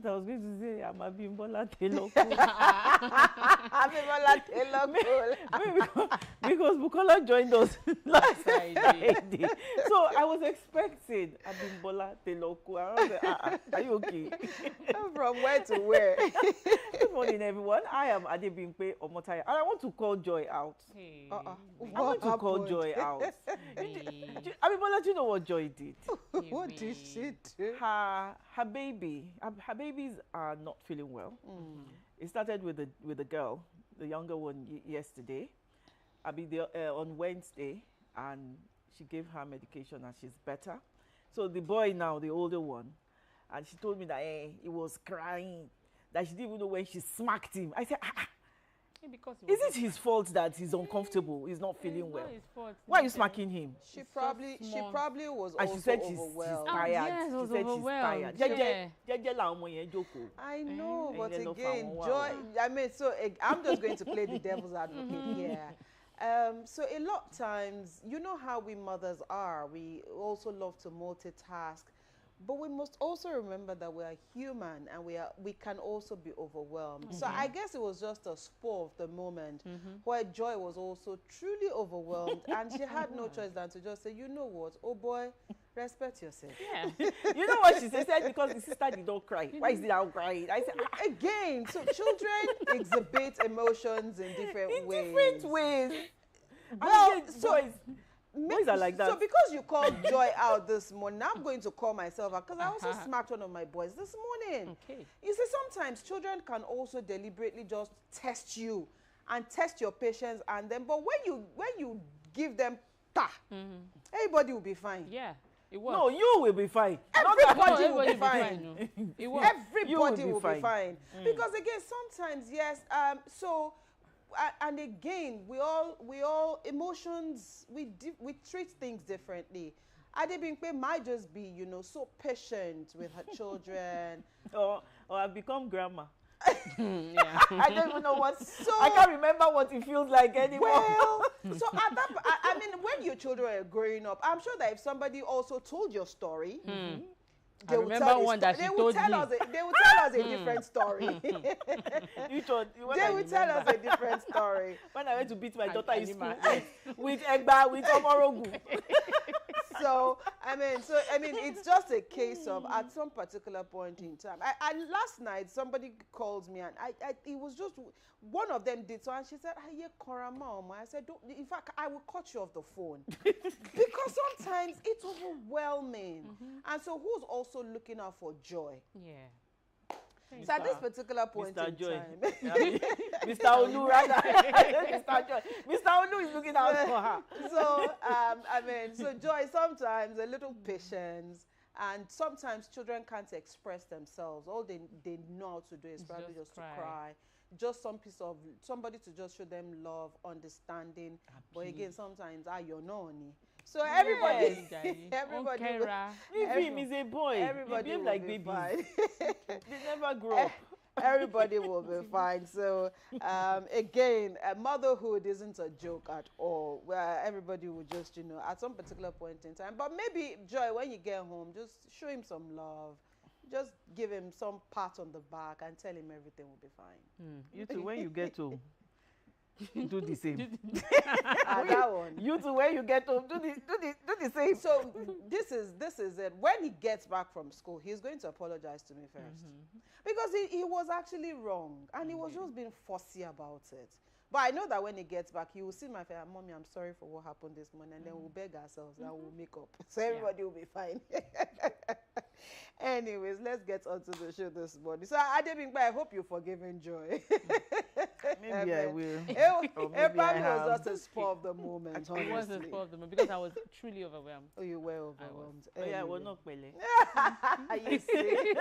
I was going to say, I'm Abimbola Teloku. Abimbola Teloku. because Bukola joined us last Friday. So I was expecting Abimbola Teloku. I was like, are you okay? From where to where? Good morning, everyone. I am Adebimpe Omotaya, and I want to call Joy out. Hey. I want to call Joy out. Abimbola, do you know what Joy did? What did she do? Her babies are not feeling well. It started with the girl, the younger one, yesterday. On Wednesday, and she gave her medication and she's better. So the boy now, the older one, and she told me that he was crying, that she didn't even know when she smacked him. I said, is it his fault that he's uncomfortable, he's not feeling well? Why are you smacking him? She probably was and also she said overwhelmed. She's tired. Yes, she said overwhelmed. she's tired. I know, but again, Joy, I mean, so I'm just going to play the devil's advocate here. So a lot of times, you know how we mothers are. We also love to multitask. But we must also remember that we are human and we can also be overwhelmed. So I guess it was just a spur of the moment where Joy was also truly overwhelmed and she had no choice than to just say, you know what, oh boy, respect yourself. Yeah. You know what she said? Because the sister did not cry. Why is it now crying? I said, again, so children exhibit emotions in different ways. Different ways. Well, so boys are like that. So because you called Joy out this morning, I'm going to call myself out because I also smacked one of my boys this morning. Okay. You see, sometimes children can also deliberately just test you and test your patience, and then but when you give them everybody will be fine. Yeah. It was. No, you will be fine. Everybody will be fine. Everybody will be fine. Because again, sometimes, yes, so and again, we all emotions, we treat things differently. Adebimpe might just be, you know, so patient with her children. or I've become grandma. Yeah. I don't even know what. So I can't remember what it feels like anymore. Well, so at that, I mean, when your children are growing up, I'm sure that if somebody also told your story, I remember one that she told me. They will tell us a different story. They will tell us a different story. When I went to beat my daughter in school with Egba, with Omorogu. So I mean, it's just a case of at some particular point in time. And last night somebody called me and it was just one of them did so, and she said, "Hey, Korama." I said, "Don't. In fact, I will cut you off the phone because sometimes it's overwhelming." And so, who's also looking out for Joy? Yeah. So at this particular point Mr. in Joy. time, Mr. Olu, rather. Mr. Joy. Mr. Olu is looking out for her. So, I mean, so Joy, sometimes a little patience, and sometimes children can't express themselves. All they know how to do is probably just to cry. Just somebody to just show them love, understanding. But again, sometimes, you're not. So everybody If him is a boy, everybody behave like babies. Fine. They never grow up. Everybody will be fine. So again, motherhood isn't a joke at all. Where everybody will just, you know, at some particular point in time. But maybe Joy, when you get home, just show him some love. Just give him some pat on the back and tell him everything will be fine. You too, when you get home, do the same. That one. You too, when you get home, do the same. So this is it. When he gets back from school, he's going to apologize to me first. Because he was actually wrong and he was just being fussy about it. But I know that when he gets back, he will see my face, "Mommy, I'm sorry for what happened this morning," and then we'll beg ourselves and we'll make up. So everybody will be fine. Anyways, let's get on to the show this morning. So Adebimpe, I hope you're forgiving Joy. Maybe I will. It probably was just a spur of the moment. It was a spur of the moment because I was truly overwhelmed. Oh, you were overwhelmed. Yeah, we're not pele. You see.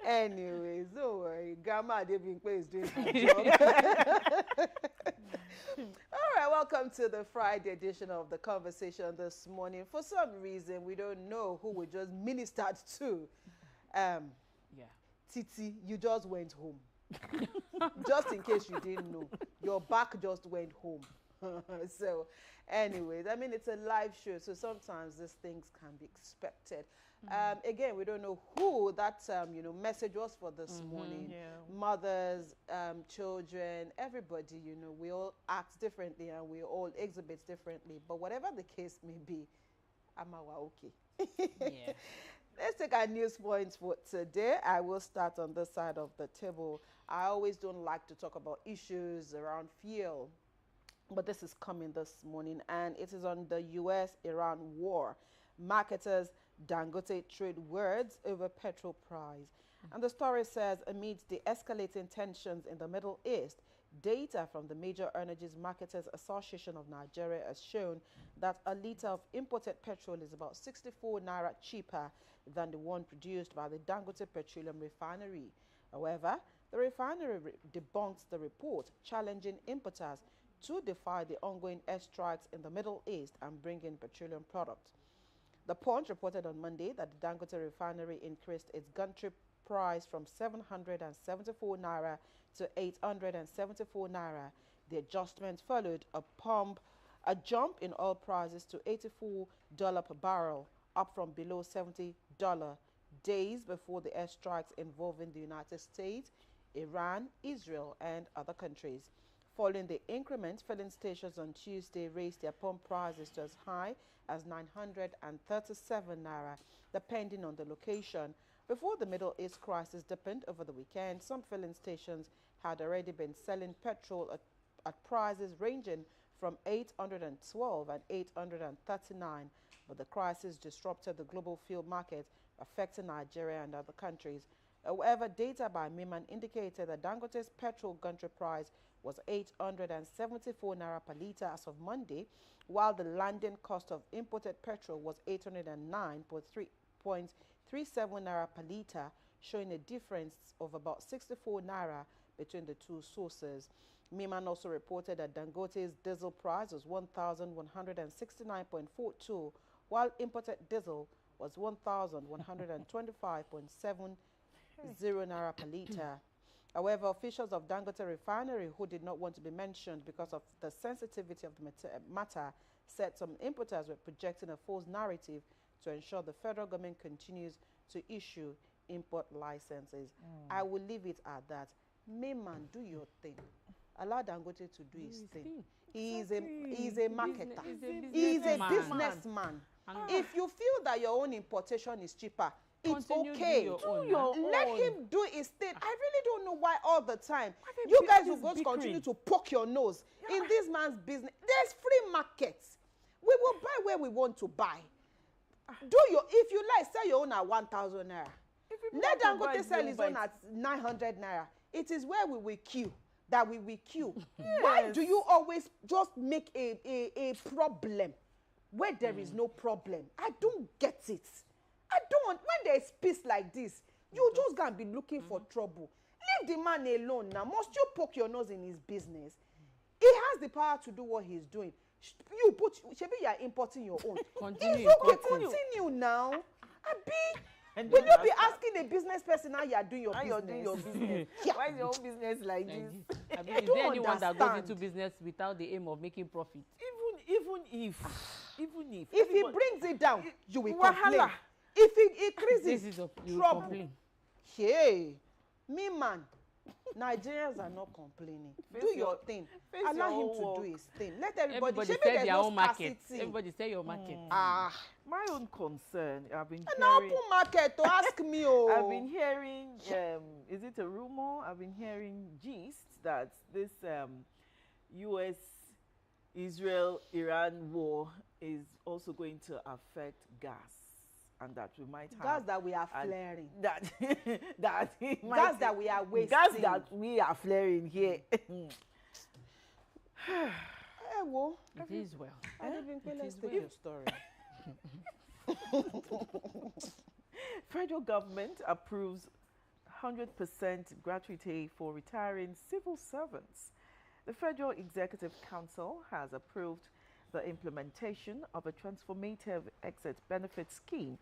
Anyways, don't worry. Grandma Adebimpe is doing her job. All right, welcome to the Friday edition of The Conversation this morning. For some reason, we don't know who we just ministered to. Titi, you just went home. Just in case you didn't know, your back just went home. So anyways, I mean, it's a live show, so sometimes these things can be expected. Again, we don't know who that you know, message was for this morning. Mothers, children, everybody, you know, we all act differently and we all exhibit differently. But whatever the case may be, Amawa okay. Yeah. Let's take our news points for today. I will start on this side of the table. I always don't like to talk about issues around fuel, but this is coming this morning, and it is on the US-Iran war. Marketers Dangote trade words over petrol price. And the story says, amidst the escalating tensions in the Middle East, data from the Major Energies Marketers Association of Nigeria has shown that a litre of imported petrol is about 64 naira cheaper than the one produced by the Dangote Petroleum Refinery. However, the refinery debunks the report, challenging importers to defy the ongoing airstrikes in the Middle East and bring in petroleum products. The Punch reported on Monday that the Dangote Refinery increased its gantry price from 774 naira to 874 naira. The adjustment followed a jump in oil prices to $84 per barrel, up from below $70 days before the airstrikes involving the United States, Iran, Israel, and other countries. Following the increment, filling stations on Tuesday raised their pump prices to as high as 937 naira, depending on the location. Before the Middle East crisis deepened over the weekend, some filling stations had already been selling petrol at prices ranging from 812 and 839, but the crisis disrupted the global fuel market, affecting Nigeria and other countries. However, data by Miman indicated that Dangote's petrol gantry price was 874 naira per litre as of Monday, while the landing cost of imported petrol was 809.37 naira per litre, showing a difference of about 64 naira between the two sources. Miman also reported that Dangote's diesel price was 1,169.42, while imported diesel was 1,125.70 naira per litre. However, officials of Dangote Refinery, who did not want to be mentioned because of the sensitivity of the matter, said some importers were projecting a false narrative to ensure the federal government continues to issue import licenses. I will leave it at that. Mayman, do your thing. Allow Dangote to do his thing. He is a marketer. He is a businessman. If you feel that your own importation is cheaper, it's okay. Let him do his thing. I really don't know why all the time you guys will go continue to poke your nose in this man's business. There's free markets. We will buy where we want to buy. If you like, sell your own at 1,000 naira. Let Dangote sell his own at 900 naira. It is where we will queue. That we will queue. Yes. Why do you always just make a problem where there is no problem? I don't get it. I don't. When there's peace like this, you just gonna be looking for trouble. Leave the man alone now. Must you poke your nose in his business? He has the power to do what he's doing. Shebi, you are importing your own. Continue now. Abi. And will you be asking a business person how you are doing your business? You're doing your business. Why is your own business like this? I mean, is there anyone that goes into business without the aim of making profit? Even if he brings it down, you will complain. If he increases trouble, hey, me man, Nigerians are not complaining. Do your thing. Allow him to do his thing. Let everybody sell their own market. Everybody sell your market. My own concern, I've been hearing... An open market, to ask me, oh. I've been hearing, is it a rumor? I've been hearing gist that this US-Israel-Iran war is also going to affect gas. And that we might have gas that we are flaring. That gas that we are wasting. Gas that we are flaring here. It is well. Let's take your story. Federal government approves 100% gratuity for retiring civil servants. The Federal Executive Council has approved the implementation of a transformative exit benefit scheme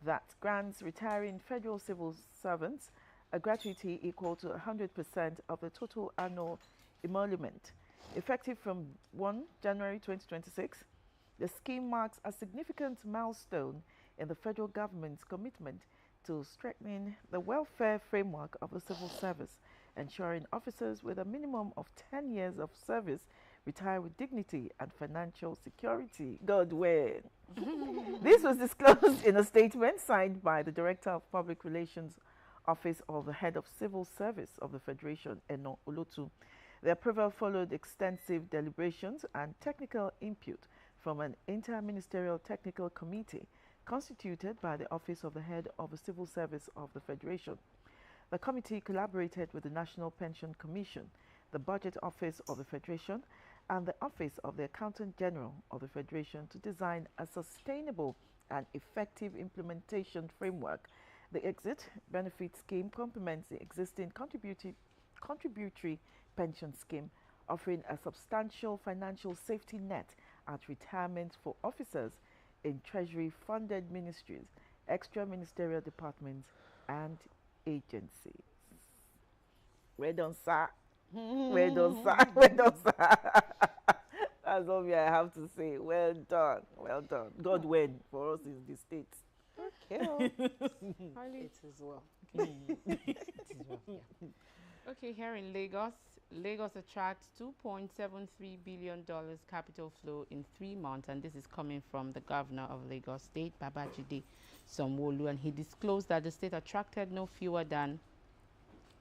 that grants retiring federal civil servants a gratuity equal to 100% of the total annual emolument. Effective from 1 January 2026, the scheme marks a significant milestone in the federal government's commitment to strengthening the welfare framework of the civil service, ensuring officers with a minimum of 10 years of service retire with dignity and financial security. God win. This was disclosed in a statement signed by the Director of Public Relations Office of the Head of Civil Service of the Federation, Eno Olotu. The approval followed extensive deliberations and technical input from an interministerial technical committee constituted by the Office of the Head of the Civil Service of the Federation. The committee collaborated with the National Pension Commission, the Budget Office of the Federation, and the Office of the Accountant General of the Federation to design a sustainable and effective implementation framework. The Exit Benefit Scheme complements the existing contributory pension scheme, offering a substantial financial safety net at retirement for officers in Treasury-funded ministries, extra-ministerial departments, and agencies. Well done, sir. Well done, sir. Well done, sir. That's all I have to say. Well done. Well done. God win for us in the States. Okay. It is well. It is well, yeah. Okay, here in Lagos, Lagos attracts $2.73 billion capital flow in 3 months, and this is coming from the governor of Lagos State, Babajide Sanwo-Olu, and he disclosed that the state attracted no fewer than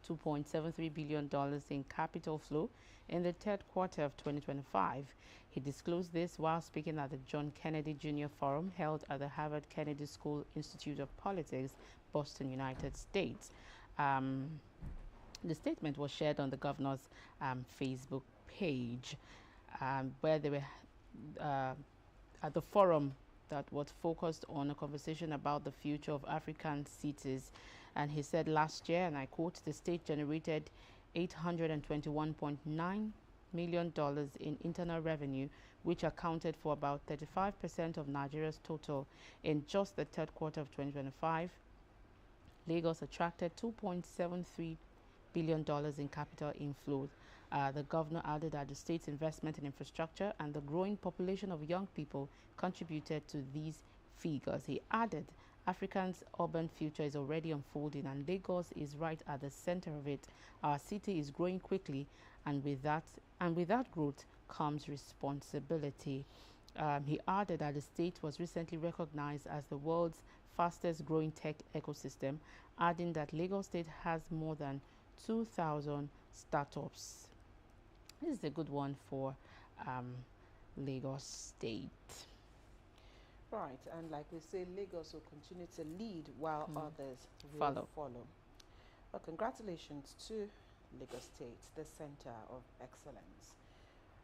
$2.73 billion in capital flow in the third quarter of 2025. He disclosed this while speaking at the John Kennedy Jr. Forum held at the Harvard Kennedy School Institute of Politics, Boston, United States. The statement was shared on the governor's Facebook page, where they were at the forum that was focused on a conversation about the future of African cities. And he said last year, and I quote, the state generated $821.9 million in internal revenue, which accounted for about 35% of Nigeria's total. In just the third quarter of 2025, Lagos attracted $2.73 billion in capital inflows. The governor added that the state's investment in infrastructure and the growing population of young people contributed to these figures. He added, Africa's urban future is already unfolding, and Lagos is right at the center of it. Our city is growing quickly, and with that growth comes responsibility. He added that the state was recently recognized as the world's fastest growing tech ecosystem, adding that Lagos State has more than 2,000 startups. This is a good one for Lagos State. Right, and like we say, Lagos will continue to lead while others will follow. Well, congratulations to Lagos State, the center of excellence.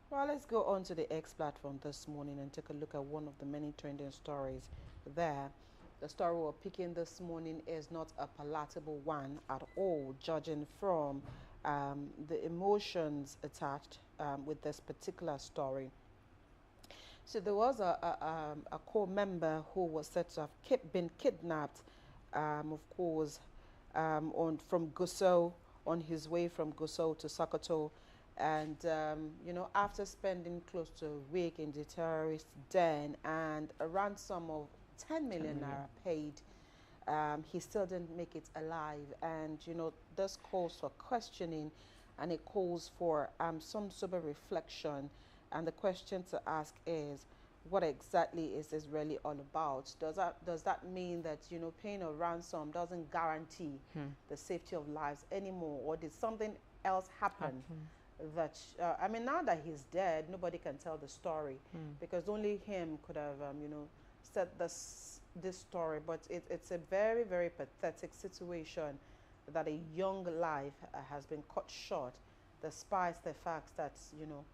Well, let's go on to the X platform this morning and take a look at one of the many trending stories there. The story we're picking this morning is not a palatable one at all, judging from the emotions attached with this particular story. So there was a core member who was said to have been kidnapped, of course, from Gusau, on his way from Gusau to Sokoto. And, you know, after spending close to a week in the terrorist den and a ransom of 10 million naira paid, he still didn't make it alive. And, you know, this calls for questioning, and it calls for some sober reflection. And the question to ask is, what exactly is this really all about? Does that mean that, you know, paying a ransom doesn't guarantee the safety of lives anymore? Or did something else happen? That I mean, now that he's dead, nobody can tell the story because only him could have, you know, said this story. But it's a very, very pathetic situation that a young life has been cut short, despite the fact that, you know,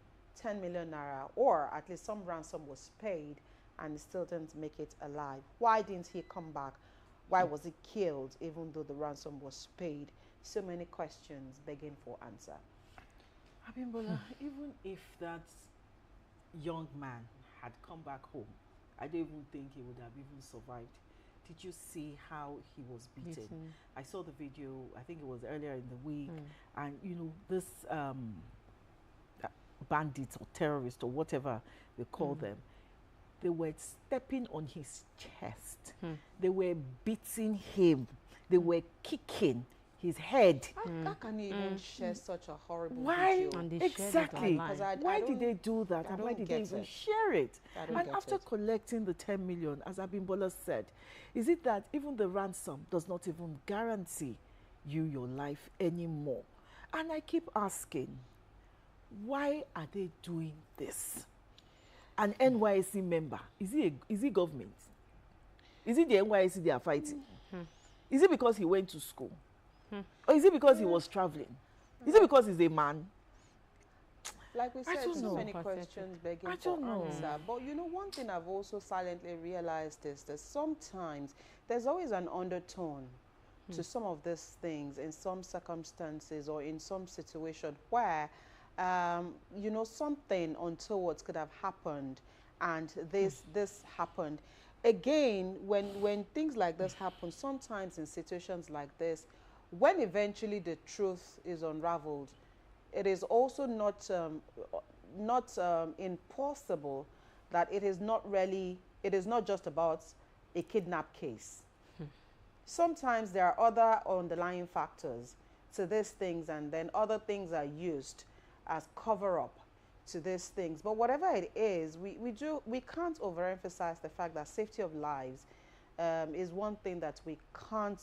10 million naira, or at least some ransom was paid, and he still didn't make it alive. Why didn't he come back? Why was he killed even though the ransom was paid? So many questions begging for answer. Abimbola, even if that young man had come back home, I don't even think he would have even survived. Did you see how he was beaten? I saw the video, I think it was earlier in the week, and you know, this bandits or terrorists or whatever they call them, they were stepping on his chest. They were beating him. They were kicking his head. How can you even share such a horrible Why? video? Exactly. Why did they do that? I And why don't did they get even it. share it? I don't And get after it. collecting the 10 million, as Abimbola said, is it that even the ransom does not even guarantee you your life anymore? And I keep asking, why are they doing this? An NYSC member, is he government? Is it the NYSC they are fighting? Is it because he went to school? Or is it because he was traveling? Is it because he's a man? Like we said, don't so know. many questions begging I for don't know. answer. But you know, one thing I've also silently realized is that sometimes there's always an undertone to some of these things in some circumstances or in some situation where, you know, something untoward could have happened and this happened. Again, when things like this happen, sometimes in situations like this, when eventually the truth is unraveled, it is also not impossible that it is not just about a kidnap case. Sometimes there are other underlying factors to these things, and then other things are used as cover-up to these things. But whatever it is, we can't overemphasize the fact that safety of lives is one thing that we can't,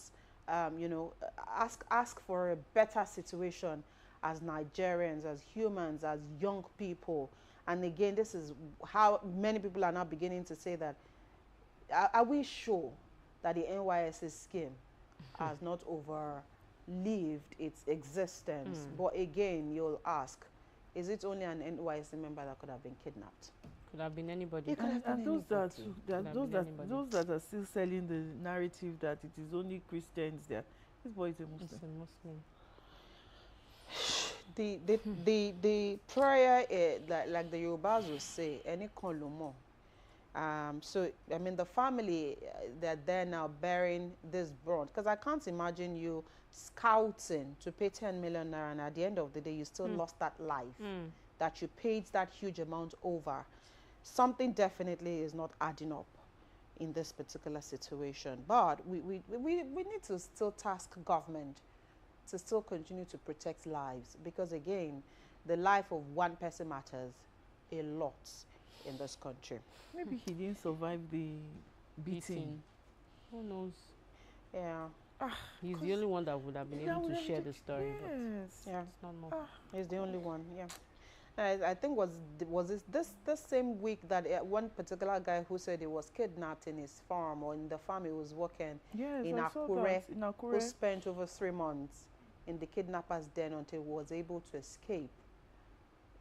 you know, ask for a better situation as Nigerians, as humans, as young people. And again, this is how many people are now beginning to say that, are we sure that the NYSC scheme has not overlived its existence? But again, you'll ask, is it only an NYSC member that could have been kidnapped? Could have been anybody. It could have been And those anybody. those that are still selling the narrative that it is only Christians there. This boy is a It's Muslim. a Muslim. The prayer, like the Yorubas will say, any kolomo. So, I mean, the family, they're there now bearing this brunt. Because I can't imagine you scouting to pay 10 million naira, and at the end of the day, you still lost that life that you paid that huge amount over. Something definitely is not adding up in this particular situation. But we need to still task government to still continue to protect lives, because again, the life of one person matters a lot in this country. Maybe he didn't survive the beating. Who knows? Yeah. He's the only one that would have been able to share the story. But Yes. Yeah. it's not more. He's the only one. Yeah. I think was this same week that one particular guy who said he was kidnapped in his farm, or in the farm he was working Yes, in I saw Akure, that. In who Akure. spent over 3 months in the kidnapper's den until he was able to escape.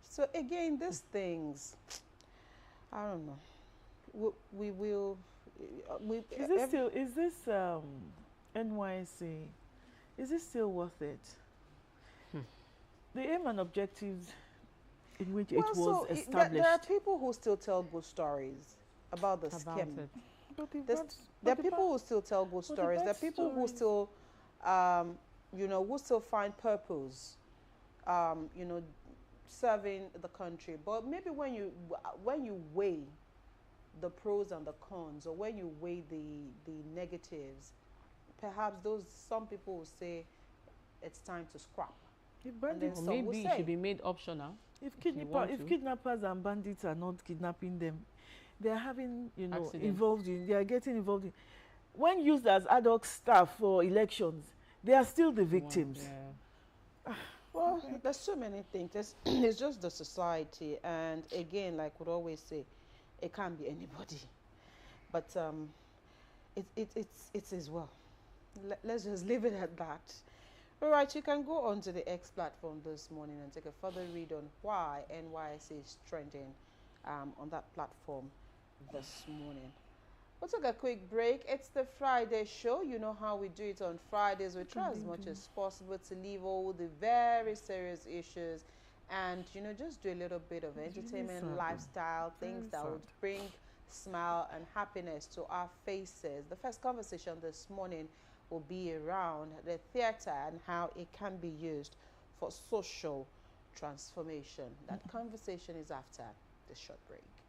So again, these things, I don't know. We will. Is this NYSC? Is it still worth it? The aim and objectives in which it was established. There are people who still tell good stories about the scheme. it. There are people who still tell good stories. There are people who still, you know, who still find purpose, you know, serving the country. But maybe when you weigh the pros and the cons, or when you weigh the negatives, perhaps some people will say it's time to scrap. If And then bandits, some Maybe will it say, should be made optional. if want to. kidnappers and bandits are not kidnapping them, they are having, you know, Accidents. they are getting involved in. When used as ad hoc staff for elections, they are still the victims. Yeah. well, there's so many things. It's just the society, and again, like we always say, it can't be anybody. But it's as well. Let's just leave it at that. All right, you can go on to the X platform this morning and take a further read on why NYSC is trending on that platform this morning. We'll take a quick break. It's the Friday show. You know how we do it on Fridays. We try as much as possible to leave all the very serious issues and, you know, just do a little bit of entertainment, sad, lifestyle, things that would bring smile and happiness to our faces. The first conversation this morning will be around the theater and how it can be used for social transformation. That conversation is after the short break.